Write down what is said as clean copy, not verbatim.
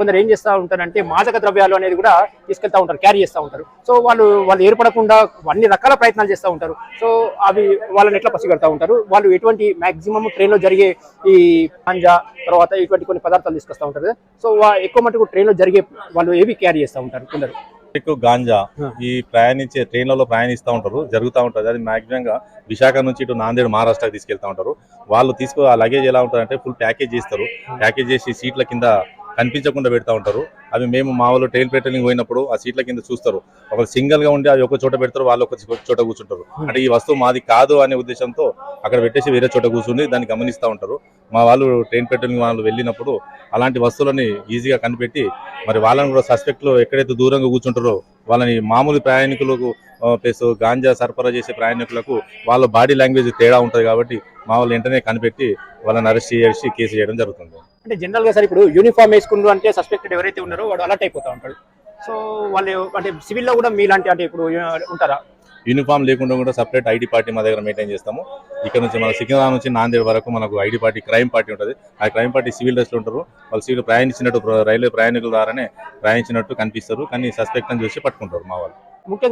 కొందరు ఏం చేస్తూ ఉంటారంటే మాదక ద్రవ్యాలు అనేది కూడా తీసుకెళ్తా ఉంటారు, క్యారీ చేస్తూ ఉంటారు. సో వాళ్ళు ఏర్పడకుండా అన్ని రకాల ప్రయత్నాలు చేస్తూ ఉంటారు. సో అవి వాళ్ళని ఎట్లా పసిగడతా ఉంటారు, వాళ్ళు ఎటువంటి మాక్సిమం ట్రైన్లో జరిగే ఈ పంజా తర్వాత ఇటువంటి కొన్ని పదార్థాలు తీసుకొస్తూ ఉంటారు కదా. సో ఎక్కువ మటుకు ట్రైన్లో జరిగే వాళ్ళు ఏవి క్యారీ చేస్తూ ఉంటారు కొందరు ఎక్కువ గాంజా ఈ ప్రయాణించే ట్రైన్లలో ప్రయాణిస్తూ ఉంటారు, జరుగుతూ ఉంటుంది. అది మాక్సిమం గా విశాఖ నుంచి ఇటు నాందేడ్ మహారాష్ట్రకి తీసుకెళ్తా ఉంటారు. వాళ్ళు ఆ లగేజ్ ఎలా ఉంటుందంటే ఫుల్ ప్యాకేజ్ చేస్తారు. ప్యాకేజ్ చేసి సీట్ల కింద కనిపించకుండా పెడతా ఉంటారు. అవి మేము మా వాళ్ళు ట్రైన్ పెట్రోలింగ్ పోయినప్పుడు ఆ సీట్ల కింద చూస్తారు. ఒక సింగిల్ గా ఉండి అది ఒక చోట పెడతారు, వాళ్ళు ఒక చోట కూర్చుంటారు. అంటే ఈ వస్తువు మాది కాదు అనే ఉద్దేశంతో అక్కడ పెట్టేసి వేరే చోట కూర్చుని దాన్ని గమనిస్తూ ఉంటారు. మా వాళ్ళు ట్రైన్ పెట్రోలింగ్ వాళ్ళు వెళ్ళినప్పుడు అలాంటి వస్తువులని ఈజీగా కనిపెట్టి మరి వాళ్ళని కూడా సస్పెక్ట్లు ఎక్కడైతే దూరంగా కూర్చుంటారో వాళ్ళని మామూలు ప్రయాణికులకు ప్లస్ గాంజా సరఫరా చేసే ప్రయాణికులకు వాళ్ళ బాడీ లాంగ్వేజ్ తేడా ఉంటుంది కాబట్టి మా వాళ్ళు వెంటనే కనిపెట్టి వాళ్ళని అరెస్ట్ చేసి కేసు చేయడం జరుగుతుంది. అంటే జనరల్ గా సార్ ఇప్పుడు యూనిఫామ్ వేసుకున్నారు అంటే సస్పెక్టెడ్ ఎవరైతే ఉన్నారో వాడు అలర్ట్ అయిపోతా ఉంటాడు. సో వాళ్ళు అంటే సివిల్ లో కూడా మీలాంటి అంటే ఇప్పుడు ఉంటారా? యూనిఫామ్ లేకుండా కూడా సపరేట్ ఐడి పార్టీ మా దగ్గర మెయింటైన్ చేస్తాము. ఇక్కడ నుంచి మన సికింద్రాబాద్ నుంచి నాందేడ్ వరకు మనకు ఐడి పార్టీ క్రైమ్ పార్టీ ఉంటుంది. ఆ క్రైమ్ పార్టీ సివిల్ డ్రెస్ లో ఉంటారు. వాళ్ళు సివిల్ ప్రయాణించినట్టు రైల్వే ప్రయాణికుల ద్వారానే ప్రయాణించినట్టు కనిపిస్తారు, కానీ సస్పెక్ట్ అని చూసి పట్టుకుంటారు మా వాళ్ళు. ముఖ్యంగా